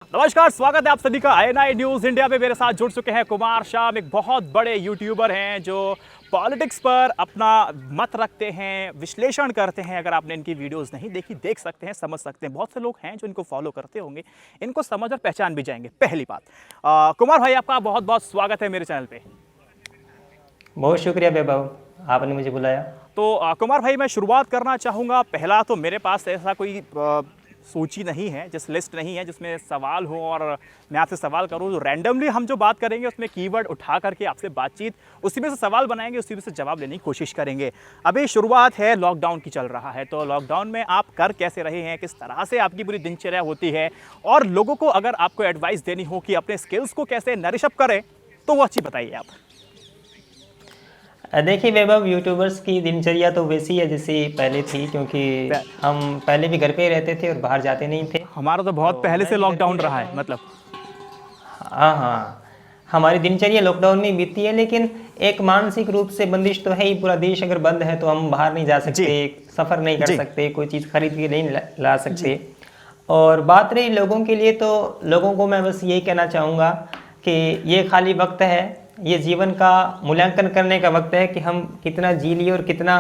नमस्कार, स्वागत है आप सभी का INI न्यूज़ इंडिया में। मेरे साथ जुड़ चुके हैं कुमार शाम, एक बहुत बड़े यूट्यूबर हैं जो पॉलिटिक्स पर अपना मत रखते हैं, विश्लेषण करते हैं। अगर आपने इनकी वीडियोस नहीं देखी, देख सकते हैं, समझ सकते हैं। बहुत से लोग हैं जो इनको फॉलो करते होंगे, इनको समझ और पहचान भी जाएंगे। पहली बात, कुमार भाई आपका बहुत बहुत स्वागत है मेरे चैनल पे। बहुत शुक्रिया वैभव, आपने मुझे बुलाया। तो कुमार भाई, मैं शुरुआत करना चाहूँगा। पहला तो मेरे पास ऐसा कोई सूची नहीं है, जिस लिस्ट नहीं है जिसमें सवाल हो और मैं आपसे सवाल करूं। तो रैंडमली हम जो बात करेंगे उसमें कीवर्ड उठा करके आपसे बातचीत, उसी में से सवाल बनाएंगे, उसी में से जवाब लेने की कोशिश करेंगे। अभी शुरुआत है, लॉकडाउन की चल रहा है, तो लॉकडाउन में आप कर कैसे रहे हैं, किस तरह से आपकी पूरी दिनचर्या होती है, और लोगों को अगर आपको एडवाइस देनी हो कि अपने स्किल्स को कैसे नरिश अप करें, तो वो अच्छी बताइए आप। देखिए वैभव, यूट्यूबर्स की दिनचर्या तो वैसी है जैसी पहले थी, क्योंकि हम पहले भी घर पे ही रहते थे और बाहर जाते नहीं थे। हमारा तो बहुत पहले से लॉकडाउन रहा है, मतलब हाँ, हमारी दिनचर्या लॉकडाउन में बीती है, लेकिन एक मानसिक रूप से बंदिश तो है ही। पूरा देश अगर बंद है तो हम बाहर नहीं जा सकते, सफ़र नहीं कर सकते, कोई चीज़ खरीद के नहीं ला सकते। और बात रही लोगों के लिए, तो लोगों को मैं बस यही कहना चाहूँगा कि ये खाली वक्त है, ये जीवन का मूल्यांकन करने का वक्त है कि हम कितना जी लिए और कितना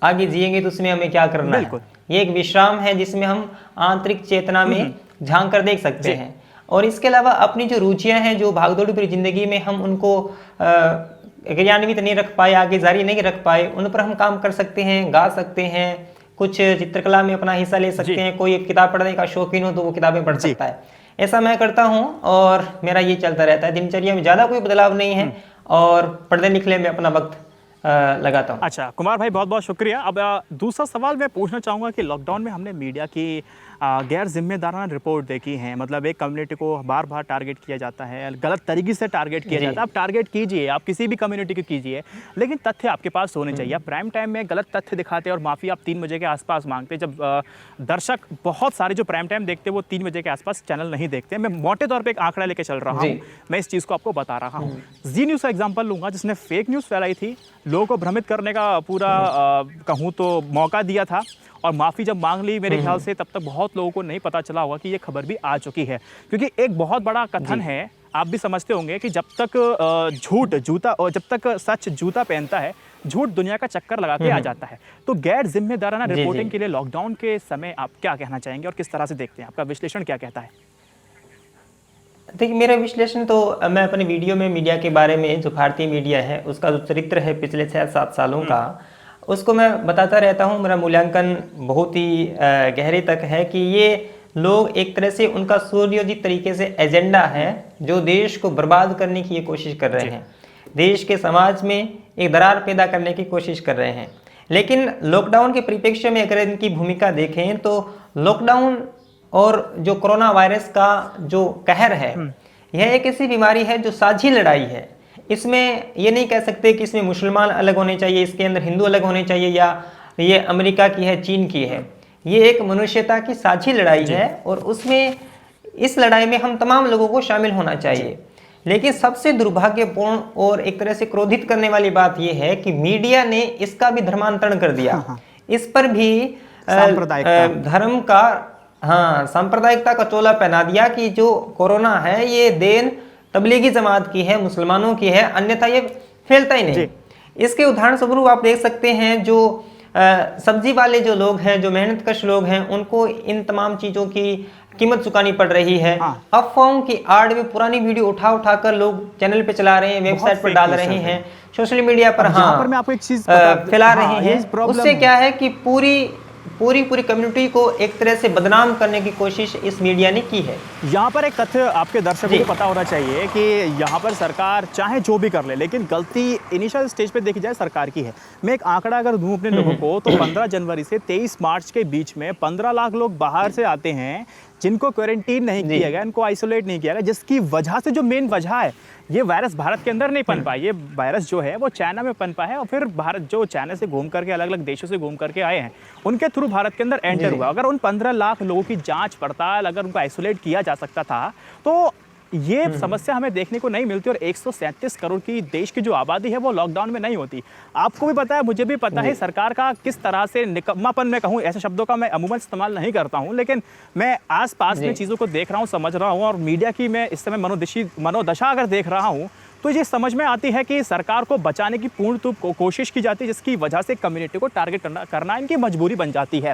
आगे जिएंगे, तो उसमें हमें क्या करना है। ये एक विश्राम है जिसमें हम आंतरिक चेतना में झांक कर देख सकते हैं। और इसके अलावा अपनी जो रुचियां हैं, जो भागदौड़ी भरी जिंदगी में हम उनको क्रियान्वित नहीं रख पाए, आगे जारी नहीं रख पाए, उन पर हम काम कर सकते हैं, गा सकते हैं, कुछ चित्रकला में अपना हिस्सा ले सकते हैं। कोई किताब पढ़ने का शौकीन हो तो वो किताबें पढ़ सकता है। ऐसा मैं करता हूं और मेरा ये चलता रहता है। दिनचर्या में ज़्यादा कोई बदलाव नहीं है और पढ़ने लिखने में अपना वक्त लगाता हूं। अच्छा कुमार भाई, बहुत बहुत शुक्रिया। अब दूसरा सवाल मैं पूछना चाहूँगा कि लॉकडाउन में हमने मीडिया की गैर जिम्मेदाराना रिपोर्ट देखी है। मतलब एक कम्युनिटी को बार बार टारगेट किया जाता है, गलत तरीके से टारगेट किया जाता है। आप टारगेट कीजिए, आप किसी भी कम्युनिटी को कीजिए, लेकिन तथ्य आपके पास होने चाहिए। आप प्राइम टाइम में गलत तथ्य दिखाते हैं और माफ़ी आप 3 बजे के आसपास मांगते हैं, जब दर्शक बहुत सारे जो प्राइम टाइम देखते हैं वो 3 बजे के आसपास चैनल नहीं देखते। मैं मोटे तौर पर एक आंकड़ा लेकर चल रहा हूँ, मैं इस चीज़ को आपको बता रहा हूँ। जी न्यूज़ का एग्जाम्पल लूँगा, जिसने फेक न्यूज़ फैलाई थी, लोगों को भ्रमित करने का पूरा कहूँ तो मौका दिया था, और माफ़ी जब मांग ली, मेरे ख्याल से तब तक बहुत लोगों को नहीं पता चला होगा कि ये खबर भी आ चुकी है। क्योंकि एक बहुत बड़ा कथन है, आप भी समझते होंगे, कि जब तक झूठ जूता, और जब तक सच जूता पहनता है, झूठ दुनिया का चक्कर लगा के आ जाता है। तो गैर जिम्मेदाराना रिपोर्टिंग के लिए लॉकडाउन के समय आप क्या कहना चाहेंगे और किस तरह से देखते हैं? आपका विश्लेषण क्या कहता है? देखिए, मेरा विश्लेषण तो मैं अपने वीडियो में मीडिया के बारे में, जो भारतीय मीडिया है उसका जो चरित्र है पिछले 6-7 सालों का, उसको मैं बताता रहता हूँ। मेरा मूल्यांकन बहुत ही गहरे तक है कि ये लोग एक तरह से, उनका सुनियोजित तरीके से एजेंडा है जो देश को बर्बाद करने की ये कोशिश कर रहे हैं, देश के समाज में एक दरार पैदा करने की कोशिश कर रहे हैं। लेकिन लॉकडाउन के परिप्रेक्ष्य में अगर इनकी भूमिका देखें तो लॉकडाउन और जो कोरोना वायरस का जो कहर है, यह एक ऐसी बीमारी है जो साझी लड़ाई है। इसमें ये नहीं कह सकते कि इसमें मुसलमान अलग होने चाहिए, इसके अंदर हिंदू अलग होने चाहिए, या ये अमेरिका की है, चीन की है। ये एक मनुष्यता की साझी लड़ाई है और उसमें, इस लड़ाई में हम तमाम लोगों को शामिल होना चाहिए। लेकिन सबसे दुर्भाग्यपूर्ण और एक तरह से क्रोधित करने वाली बात यह है कि मीडिया ने इसका भी धर्मांतरण कर दिया। इस पर भी धर्म का, सांप्रदायिकता का चोला पहना दिया कि जो कोरोना है ये देन तबलीगी जमात की है, मुसलमानों की है, अन्यथा ये फैलता ही नहीं। इसके उदाहरण स्वरूप आप देख सकते हैं, जो सब्जी वाले जो लोग हैं, जो मेहनतकश लोग हैं, उनको इन तमाम चीज़ों की कीमत चुकानी पड़ रही है। अफवाहों की आड़ में पुरानी वीडियो उठा उठा कर लोग चैनल पे चला रहे हैं, वेबसाइट पर डाल रहे हैं, सोशल मीडिया पर मैं आपको एक चीज फैला रहे हैं। उससे क्या है कि पूरी कम्युनिटी को एक तरह से बदनाम करने की कोशिश इस मीडिया ने की है। यहाँ पर एक तथ्य आपके दर्शकों को पता होना चाहिए कि यहाँ पर सरकार चाहे जो भी कर ले, लेकिन गलती इनिशियल स्टेज पे देखी जाए सरकार की है। मैं एक आंकड़ा अगर दूं अपने लोगों को, तो 15 जनवरी से 23 मार्च के बीच में 15 लाख लोग बाहर से आते हैं जिनको क्वारंटीन नहीं किया गया, इनको आइसोलेट नहीं किया गया, जिसकी वजह से, जो मेन वजह है, ये वायरस भारत के अंदर नहीं पनपा। ये वायरस जो है वो चाइना में पनपा है, और फिर भारत, जो चाइना से घूम करके, अलग अलग देशों से घूम करके आए हैं, उनके थ्रू भारत के अंदर एंटर हुआ। अगर उन 15 लाख लोगों की जांच पड़ताल, अगर उनको आइसोलेट किया जा सकता था, तो ये समस्या हमें देखने को नहीं मिलती और 137 करोड़ की देश की जो आबादी है वो लॉकडाउन में नहीं होती। आपको भी पता है, मुझे भी पता है सरकार का किस तरह से निकम्मापन, मैं कहूँ ऐसे शब्दों का मैं अमूमन इस्तेमाल नहीं करता हूँ, लेकिन मैं आस-पास में चीज़ों को देख रहा हूँ, समझ रहा हूँ और मीडिया की मैं इस समय मनोदशा अगर देख रहा हूँ तो ये समझ में आती है कि सरकार को बचाने की पूर्ण कोशिश की जाती है, जिसकी वजह से कम्युनिटी को टारगेट करना इनकी मजबूरी बन जाती है।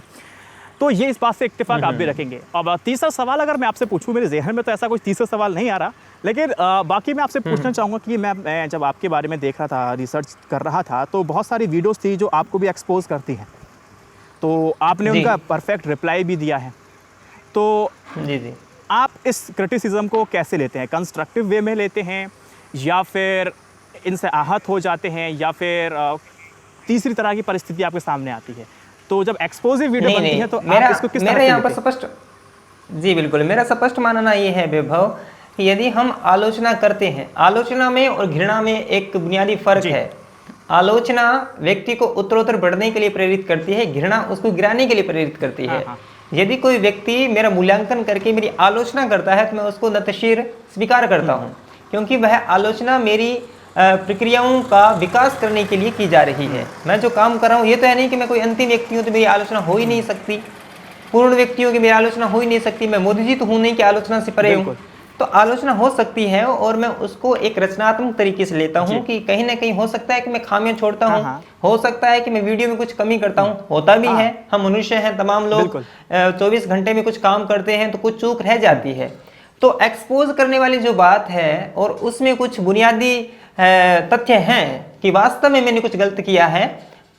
तो ये इस बात से इत्तेफाक आप भी रखेंगे। अब तीसरा सवाल अगर मैं आपसे पूछूं, मेरे ज़हन में तो ऐसा कोई तीसरा सवाल नहीं आ रहा, लेकिन बाकी मैं आपसे पूछना चाहूँगा कि मैं जब आपके बारे में देख रहा था, रिसर्च कर रहा था, तो बहुत सारी वीडियोस थी जो आपको भी एक्सपोज करती हैं, तो आपने उनका परफेक्ट रिप्लाई भी दिया है। तो जी आप इस क्रिटिसिज्म को कैसे लेते हैं? कंस्ट्रक्टिव वे में लेते हैं या फिर इनसे आहत हो जाते हैं, या फिर तीसरी तरह की परिस्थिति आपके सामने आती है? तो जब एक्सपोजिव वीडियो बनती है तो आप इसको किस तरह से यहाँ पर स्पष्ट, जी बिल्कुल, मेरा स्पष्ट मानना ये है वैभव कि यदि हम आलोचना करते हैं, आलोचना में और घृणा में एक बुनियादी फर्क है। आलोचना व्यक्ति को उत्तरोत्तर बढ़ने के लिए प्रेरित करती है, घृणा उसको गिराने के लिए प्रेरित करती है। यदि कोई व्यक्ति मेरा मूल्यांकन करके मेरी आलोचना करता है तो मैं उसको नतशीर स्वीकार करता हूँ, क्योंकि वह आलोचना मेरी प्रक्रियाओं का विकास करने के लिए की जा रही है। मैं जो काम कर रहा हूँ, ये तो है नहीं कि मैं कोई अंतिम व्यक्ति हूँ तो मेरी आलोचना हो ही नहीं सकती, पूर्ण व्यक्ति हूँ कि मेरी आलोचना हो ही नहीं सकती, मैं मोदी जी तो हूँ नहीं कि आलोचना से परे हूँ। तो आलोचना हो सकती है और मैं उसको एक रचनात्मक तरीके से लेता हूँ कि कहीं ना कहीं हो सकता है कि मैं खामियां छोड़ता हूँ, हो सकता है कि मैं वीडियो में कुछ कमी करता हूँ, होता भी है, हम मनुष्य हैं, तमाम लोग 24 घंटे में कुछ काम करते हैं तो कुछ चूक रह जाती है। तो एक्सपोज करने वाली जो बात है और उसमें कुछ बुनियादी तथ्य हैं कि वास्तव में मैंने कुछ गलत किया है,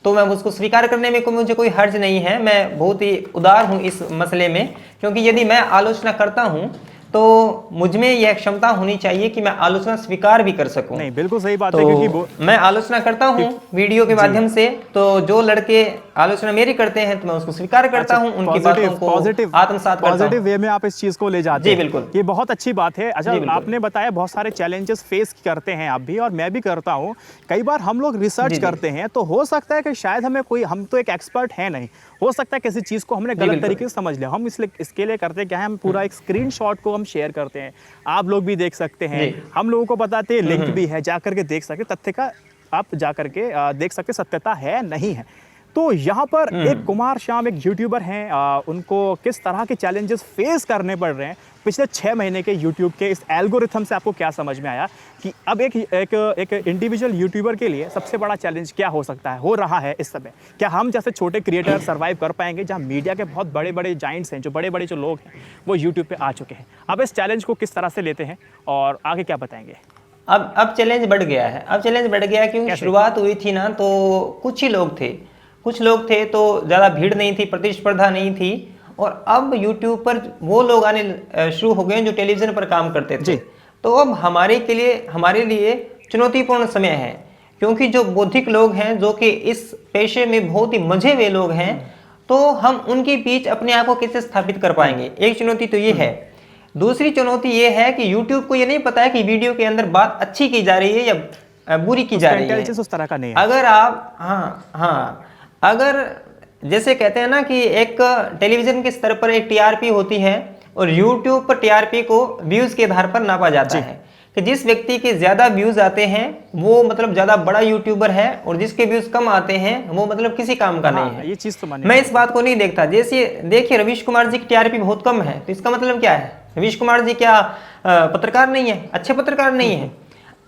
तो मैं उसको स्वीकार करने में मुझे कोई हर्ज नहीं है। मैं बहुत ही उदार हूँ इस मसले में, क्योंकि यदि मैं आलोचना करता हूँ तो मुझ में यह क्षमता होनी चाहिए कि मैं आलोचना स्वीकार भी कर सकूं। नहीं, बिल्कुल सही बात तो है, क्योंकि मैं आलोचना करता हूं वीडियो के माध्यम से, तो जो लड़के आलोचना मेरी करते हैं तो मैं उसको स्वीकार करता हूं, उनकी बातों को आत्मसात करता हूं। पॉजिटिव वे में आप इस चीज को ले जाते हैं। जी बिल्कुल, ये बहुत अच्छी बात है। अच्छा, आपने बताया बहुत सारे चैलेंजेस फेस करते हैं आप भी और मैं भी करता हूँ। कई बार हम लोग रिसर्च करते हैं तो हो सकता है कि शायद हम तो एक एक्सपर्ट है नहीं, हो सकता है किसी चीज को हमने गलत तरीके से समझ लिया। हम इसके लिए करते क्या है, हम पूरा एक स्क्रीनशॉट को हम शेयर करते हैं, आप लोग भी देख सकते हैं, हम लोगों को बताते हैं, लिंक भी है, जाकर के देख सकते, तथ्य का आप जाकर के देख सकते सत्यता है नहीं है। तो यहाँ पर एक कुमार श्याम एक यूट्यूबर हैं, उनको किस तरह के चैलेंजेस फेस करने पड़ रहे हैं पिछले 6 महीने के यूट्यूब के इस एल्गोरिथम से? आपको क्या समझ में आया कि अब एक इंडिविजुअल यूट्यूबर के लिए सबसे बड़ा चैलेंज क्या हो सकता है, हो रहा है इस समय? क्या हम जैसे छोटे क्रिएटर सर्वाइव कर पाएंगे, जहाँ मीडिया के बहुत बड़े बड़े जाइंट्स हैं, जो बड़े बड़े जो लोग हैं वो यूट्यूब पे आ चुके हैं? अब इस चैलेंज को किस तरह से लेते हैं और आगे क्या बताएंगे? अब चैलेंज बढ़ गया है। अब चैलेंज बढ़ गया क्योंकि शुरुआत हुई थी ना तो कुछ लोग थे तो ज़्यादा भीड़ नहीं थी, प्रतिस्पर्धा नहीं थी, और अब यूट्यूब पर वो लोग आने शुरू हो गए जो टेलीविज़न पर काम करते थे। तो अब हमारे लिए चुनौतीपूर्ण समय है, क्योंकि जो बौद्धिक लोग हैं, जो कि इस पेशे में बहुत ही मंझे हुए लोग हैं, तो हम उनके बीच अपने आप को कैसे स्थापित कर पाएंगे? एक चुनौती तो ये है। दूसरी चुनौती ये है कि YouTube को ये नहीं पता है कि वीडियो के अंदर बात अच्छी की जा रही है या बुरी की जा रही है। उस तरह का नहीं है। अगर आप अगर जैसे कहते हैं ना कि एक टेलीविजन के स्तर पर एक टीआरपी होती है और YouTube पर टीआरपी को व्यूज के आधार पर नापा जाता है कि जिस व्यक्ति के ज्यादा व्यूज आते हैं वो मतलब ज्यादा बड़ा यूट्यूबर है, और जिसके व्यूज कम आते हैं वो मतलब किसी काम का नहीं है। ये चीज तो मैं इस बात को नहीं देखता। जैसे देखिए, रवीश कुमार जी की टीआरपी बहुत कम है, तो इसका मतलब क्या है? रवीश कुमार जी क्या पत्रकार नहीं है, अच्छे पत्रकार नहीं है?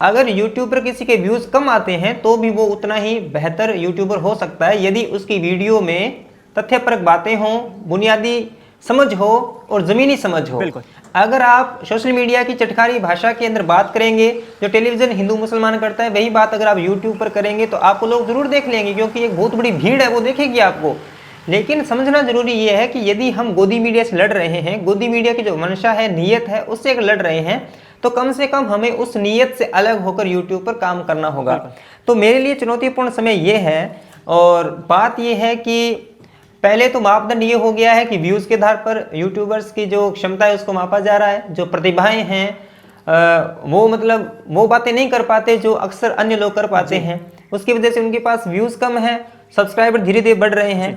अगर यूट्यूबर किसी के व्यूज कम आते हैं तो भी वो उतना ही बेहतर यूट्यूबर हो सकता है यदि उसकी वीडियो में तथ्यपरक बातें हों, बुनियादी समझ हो और जमीनी समझ हो। अगर आप सोशल मीडिया की चटखारी भाषा के अंदर बात करेंगे, जो टेलीविजन हिंदू मुसलमान करता है, वही बात अगर आप यूट्यूब पर करेंगे तो आपको लोग जरूर देख लेंगे, क्योंकि एक बहुत बड़ी भीड़ है वो देखेगी आपको। लेकिन समझना जरूरी ये है कि यदि हम गोदी मीडिया से लड़ रहे हैं, गोदी मीडिया की जो मंशा है, नीयत है, उससे अगर लड़ रहे हैं, तो कम से कम हमें उस नीयत से अलग होकर यूट्यूब पर काम करना होगा। तो मेरे लिए चुनौतीपूर्ण समय ये है, और बात ये है कि पहले तो मापदंड ये हो गया है कि व्यूज के आधार पर यूट्यूबर्स की जो क्षमता है उसको मापा जा रहा है। जो प्रतिभाएं हैं वो मतलब वो बातें नहीं कर पाते जो अक्सर अन्य लोग कर पाते हैं, उसकी वजह से उनके पास व्यूज कम है, सब्सक्राइबर धीरे धीरे बढ़ रहे हैं।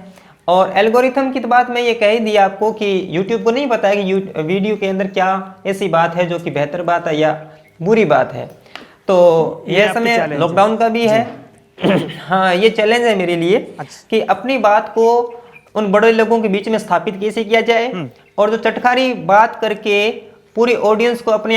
और एल्गोरिथम की तो बात मैं ये कह ही दी आपको कि यूट्यूब को नहीं पता है कि वीडियो के अंदर क्या ऐसी बात है जो कि बेहतर बात है या बुरी बात है। तो यह समय लॉकडाउन का भी है। हाँ, ये चैलेंज है मेरे लिए कि अपनी बात को उन बड़े लोगों के बीच में स्थापित कैसे किया जाए, और जो चटखारी बात करके पूरी ऑडियंस को अपने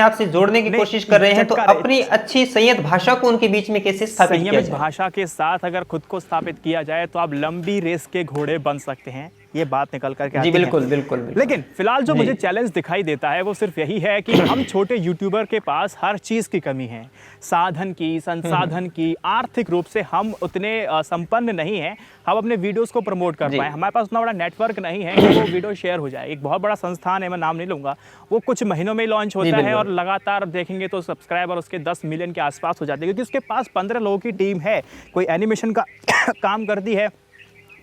आप से जोड़ने की कोशिश कर रहे हैं, तो अपनी अच्छी संयत भाषा को उनके बीच में कैसे स्थापित किया जाए। भाषा के साथ अगर खुद को स्थापित किया जाए तो आप लंबी रेस के घोड़े बन सकते हैं, ये बात निकल करके आती है। बिल्कुल, बिल्कुल, बिल्कुल। लेकिन फिलहाल जो मुझे चैलेंज दिखाई देता है वो सिर्फ यही है कि हम छोटे यूट्यूबर के पास हर चीज की कमी है, साधन की, संसाधन की, आर्थिक रूप से हम उतने संपन्न नहीं हैं हम अपने वीडियोस को प्रमोट कर पाए। हमारे पास उतना बड़ा नेटवर्क नहीं है कि वो वीडियो शेयर हो जाए। एक बहुत बड़ा संस्थान है, मैं नाम नहीं लूंगा, वो कुछ महीनों में लॉन्च होता है और लगातार देखेंगे तो सब्सक्राइबर उसके 10 मिलियन के आसपास हो जाते हैं, क्योंकि उसके पास 15 लोगों की टीम है। कोई एनिमेशन का काम करती है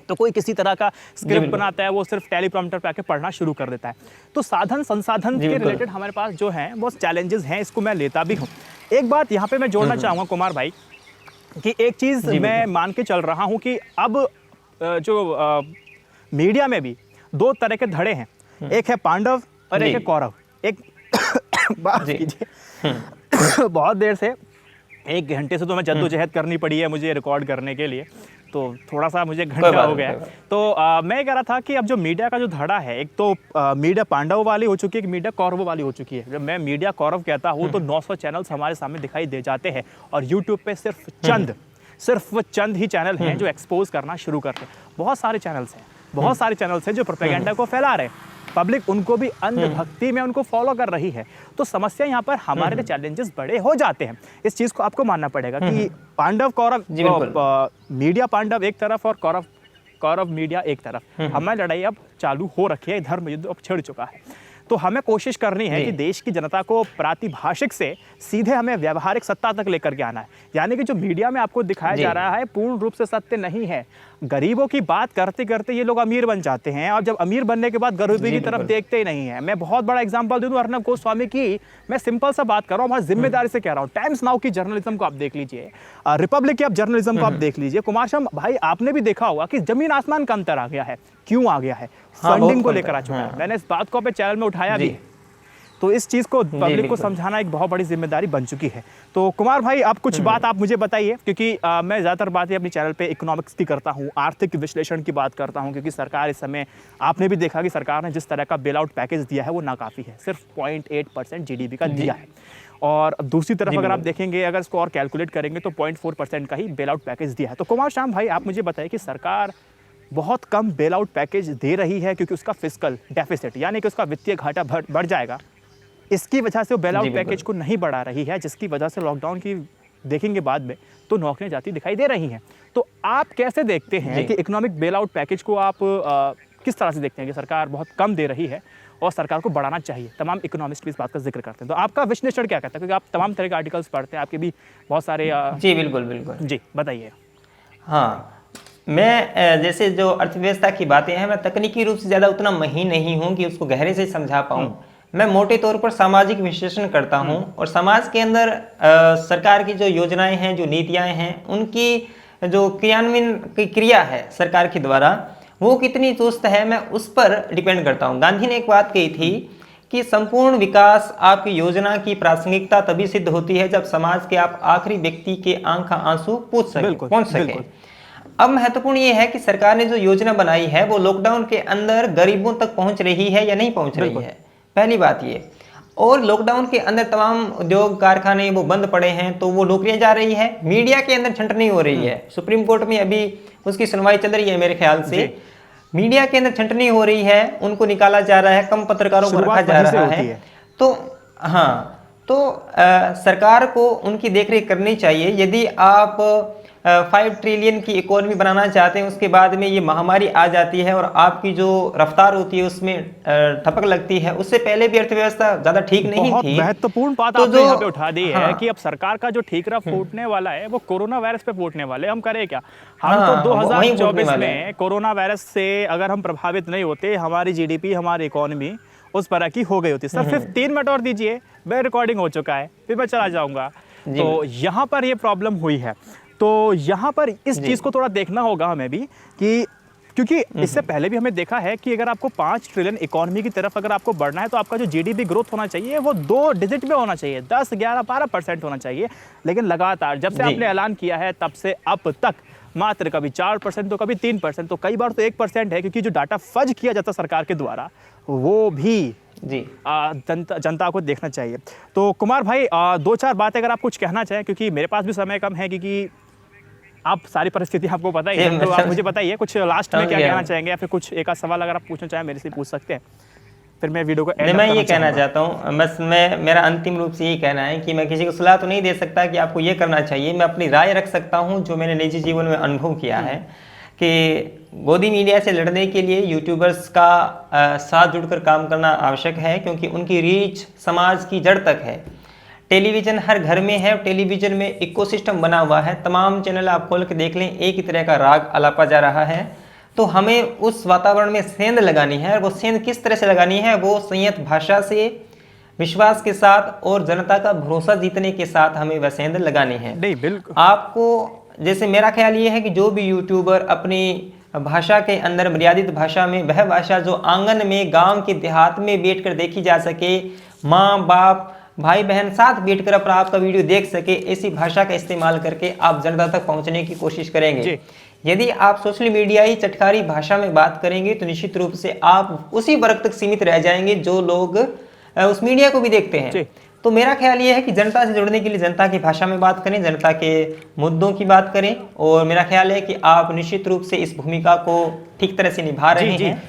तो कोई किसी तरह का स्क्रिप्ट बनाता है, वो सिर्फ टेलीप्रॉम्प्टर पे आके पढ़ना शुरू कर देता है। तो साधन संसाधन के रिलेटेड हमारे पास जो हैं बहुत चैलेंजेस हैं, इसको मैं लेता भी हूँ। एक बात यहाँ पे मैं जोड़ना चाहूँगा कुमार भाई कि एक चीज़ मैं मान के चल रहा हूँ कि अब जो मीडिया में भी दो तरह के धड़े हैं, एक है पांडव और एक है कौरव। एक बात कीजिए बहुत देर से 1 घंटे से तो मैं जद्दोजहद करनी पड़ी है मुझे रिकॉर्ड करने के लिए, तो थोड़ा सा मुझे घंटा हो गया। तो मैं कह रहा था कि अब जो मीडिया का जो धड़ा है, एक तो मीडिया पांडव वाली हो चुकी है, एक मीडिया कौरव वाली हो चुकी है। जब मैं मीडिया कौरव कहता हूँ तो 900 चैनल्स हमारे सामने दिखाई दे जाते हैं और यूट्यूब पे सिर्फ चंद ही चैनल हैं जो एक्सपोज करना शुरू करते हैं। बहुत सारे चैनल्स हैं जो प्रोपेगेंडा को फैला रहे हैं। पब्लिक उनको भी अंधभक्ति में उनको फॉलो कर रही है। तो समस्या यहाँ पर हमारे लिए चैलेंजेस बड़े हो जाते हैं। इस चीज़ को आपको मानना पड़ेगा कि पांडव कौरव, मीडिया पांडव एक तरफ और कौरव मीडिया एक तरफ, हमारी लड़ाई अब चालू हो रखी है, धर्म युद्ध अब छिड़ चुका है। तो हमें कोशिश करनी है कि देश की जनता को प्रातिभाषिक से सीधे हमें व्यावहारिक सत्ता तक लेकर के आना है। यानी कि जो मीडिया में आपको दिखाया जा रहा है पूर्ण रूप से सत्य नहीं है। गरीबों की बात करते करते ये लोग अमीर बन जाते हैं और जब अमीर बनने के बाद गरीबी की तरफ देखते ही नहीं है। मैं बहुत बड़ा एग्जांपल दे दूं अर्नब गोस्वामी की, मैं सिंपल सा बात कर रहा हूँ, बहुत जिम्मेदारी से कह रहा हूँ। टाइम्स नाउ की जर्नलिज्म को आप देख लीजिए, रिपब्लिक की आप जर्नलिज्म को आप देख लीजिए। कुमार शर्मा भाई आपने भी देखा होगा कि जमीन आसमान का अंतर आ गया है। क्यों आ गया है? फंडिंग को लेकर आ चुका है। मैंने इस बात को अपने चैनल में उठाया भी, तो इस चीज़ को पब्लिक को समझाना एक बहुत बड़ी जिम्मेदारी बन चुकी है। तो कुमार भाई आप कुछ बात आप मुझे बताइए, क्योंकि मैं ज़्यादातर बातें अपने चैनल पे इकोनॉमिक्स की करता हूँ, आर्थिक विश्लेषण की बात करता हूँ, क्योंकि सरकार इस समय आपने भी देखा कि सरकार ने जिस तरह का बेल आउट पैकेज दिया है वो नाकाफ़ी है, सिर्फ 0.8% GDP का दिया है। और दूसरी तरफ अगर आप देखेंगे, अगर इसको और कैलकुलेट करेंगे तो 0.4% का ही बेल आउट पैकेज दिया है। तो कुमार श्याम भाई आप मुझे बताइए कि सरकार बहुत कम बेल आउट पैकेज दे रही है क्योंकि उसका फिस्कल डेफिसिट यानी कि उसका वित्तीय घाटा बढ़ जाएगा, इसकी वजह से वो बेल आउट पैकेज को नहीं बढ़ा रही है, जिसकी वजह से लॉकडाउन की देखेंगे बाद में तो नौकरियां जाती दिखाई दे रही हैं। तो आप कैसे देखते हैं कि इकोनॉमिक बेल आउट पैकेज को आप किस तरह से देखते हैं कि सरकार बहुत कम दे रही है और सरकार को बढ़ाना चाहिए? तमाम इकोनॉमिस्ट भी इस बात का जिक्र करते हैं, तो आपका विश्लेषण क्या कहता है, क्योंकि आप तमाम तरह के आर्टिकल्स पढ़ते हैं, आपके भी बहुत सारे जी बिल्कुल जी बताइए। हाँ, मैं जैसे जो अर्थव्यवस्था की बातें हैं, मैं तकनीकी रूप से ज़्यादा उतना महीन नहीं हूँ कि उसको गहरे से समझा पाऊँ। मैं मोटे तौर पर सामाजिक विश्लेषण करता हूँ और समाज के अंदर सरकार की जो योजनाएं हैं, जो नीतियाँ हैं, उनकी जो क्रियान्वयन की क्रिया है सरकार के द्वारा वो कितनी चुस्त है, मैं उस पर डिपेंड करता हूँ। गांधी ने एक बात कही थी कि संपूर्ण विकास आपकी योजना की प्रासंगिकता तभी सिद्ध होती है जब समाज के आप आखिरी व्यक्ति के आंख का आंसू पहुंच सके। अब महत्वपूर्ण ये है कि सरकार ने जो योजना बनाई है वो लॉकडाउन के अंदर गरीबों तक पहुंच रही है या नहीं पहुंच रही है, पहली बात ये। और लॉकडाउन के अंदर तमाम उद्योग कारखाने वो बंद पड़े हैं तो वो नौकरियां जा रही है, मीडिया के अंदर छंटनी हो रही है। सुप्रीम कोर्ट में अभी उसकी सुनवाई चल रही है, मेरे ख्याल से मीडिया के अंदर छंटनी हो रही है, उनको निकाला जा रहा है, कम पत्रकारों को रखा जा रहा है। तो हाँ, तो सरकार को उनकी देखरेख करनी चाहिए। यदि आप 5 ट्रिलियन की इकोनॉमी बनाना चाहते हैं, उसके बाद में ये महामारी आ जाती है और आपकी जो रफ्तार होती है उसमें ठपक लगती है, उससे पहले भी अर्थव्यवस्था ज्यादा ठीक नहीं थी। महत्वपूर्ण बात आपने यहाँ पे उठा दी है कि अब सरकार का जो ठीकरा फूटने वाला है वो कोरोना वायरस पे फूटने वाले। हम करें क्या? हम तो 2024 में कोरोना वायरस से अगर हम प्रभावित नहीं होते, हमारी GDP, हमारी इकोनॉमी उस तरह की हो गई होती। सर सिर्फ 3 मिनट और दीजिए, मैं रिकॉर्डिंग हो चुका है, फिर मैं चला जाऊंगा। तो यहाँ पर ये प्रॉब्लम हुई है। तो यहाँ पर इस चीज़ को थोड़ा देखना होगा हमें भी कि क्योंकि इससे पहले भी हमें देखा है कि अगर आपको 5 ट्रिलियन इकोनॉमी की तरफ अगर आपको बढ़ना है तो आपका जो जीडीपी ग्रोथ होना चाहिए वो 2 डिजिट में होना चाहिए, 10, 11, 12% होना चाहिए। लेकिन लगातार जब से आपने ऐलान किया है तब से अब तक मात्र कभी 4% तो कभी 3%, तो कई बार तो 1% है, क्योंकि जो डाटा फज किया जाता सरकार के द्वारा वो भी जी जनता को देखना चाहिए। तो कुमार भाई 2-4 बातें अगर आप कुछ कहना चाहें, क्योंकि मेरे पास भी समय कम है, क्योंकि आप सारी परिस्थिति आपको पता ही है, तो आप मुझे बताइए कुछ लास्ट में क्या कहना चाहेंगे, या फिर कुछ एक आध सवाल अगर आप पूछना चाहें मेरे से पूछ सकते हैं, फिर मैं वीडियो को एंड मैं ये कहना चाहता हूँ, बस मेरा अंतिम रूप से यही कहना है कि मैं किसी को सलाह तो नहीं दे सकता कि आपको ये करना चाहिए। मैं अपनी राय रख सकता हूँ जो मैंने निजी जीवन में अनुभव किया है कि गोदी मीडिया से लड़ने के लिए यूट्यूबर्स का साथ जुड़कर काम करना आवश्यक है, क्योंकि उनकी रीच समाज की जड़ तक है। टेलीविज़न हर घर में है, टेलीविज़न में इकोसिस्टम बना हुआ है, तमाम चैनल आप खोल के देख लें, एक ही तरह का राग अलापा जा रहा है। तो हमें उस वातावरण में सेंध लगानी है, और वो सेंध किस तरह से लगानी है, वो संयत भाषा से, विश्वास के साथ और जनता का भरोसा जीतने के साथ हमें वह सेंध लगानी है। नहीं, बिल्कुल आपको, जैसे मेरा ख्याल ये है कि जो भी यूट्यूबर अपनी भाषा के अंदर मर्यादित भाषा में, वह भाषा जो आंगन में, गांव के देहात में बैठकर देखी जा सके, माँ बाप भाई बहन साथ बैठकर अपना आपका वीडियो देख सके, ऐसी भाषा का इस्तेमाल करके आप जनता तक पहुंचने की कोशिश करेंगे। यदि आप सोशल मीडिया ही चटखारी भाषा में बात करेंगे तो निश्चित रूप से आप उसी वर्ग तक सीमित रह जाएंगे जो लोग उस मीडिया को भी देखते हैं। तो मेरा ख्याल ये है कि जनता से जुड़ने के लिए जनता की भाषा में बात करें, जनता के मुद्दों की बात करें, और मेरा ख्याल है कि आप निश्चित रूप से इस भूमिका को ठीक तरह से निभा रहे हैं।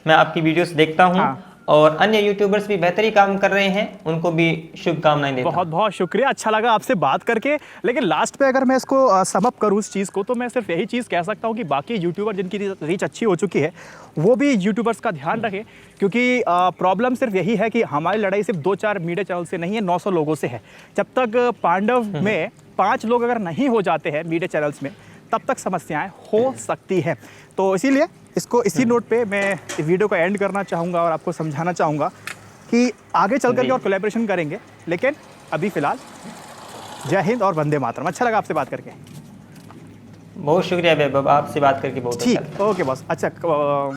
मैं आपकी वीडियोस देखता हूं, और अन्य यूट्यूबर्स भी बेहतरी काम कर रहे हैं, उनको भी शुभकामनाएं देता हूं। बहुत बहुत शुक्रिया, अच्छा लगा आपसे बात करके। लेकिन लास्ट पे अगर मैं इसको सम अप करूँ इस चीज़ को, तो मैं सिर्फ यही चीज़ कह सकता हूँ कि बाकी यूट्यूबर जिनकी रीच अच्छी हो चुकी है वो भी यूट्यूबर्स का ध्यान रखें, क्योंकि प्रॉब्लम सिर्फ यही है कि हमारी लड़ाई सिर्फ 2-4 मीडिया चैनल से नहीं है, 900 लोगों से है। जब तक पांडव में 5 लोग अगर नहीं हो जाते हैं मीडिया चैनल्स में, तब तक समस्याएं हो सकती हैं। तो इसीलिए इसको इसी नोट पे मैं इस वीडियो को एंड करना चाहूँगा और आपको समझाना चाहूँगा कि आगे चल करके और कोलैबोरेशन करेंगे, लेकिन अभी फ़िलहाल जय हिंद और वंदे मातरम। अच्छा लगा आपसे बात करके। बहुत शुक्रिया वैभव, आपसे बात करके बहुत अच्छा लगा। ठीक, ओके बॉस। अच्छा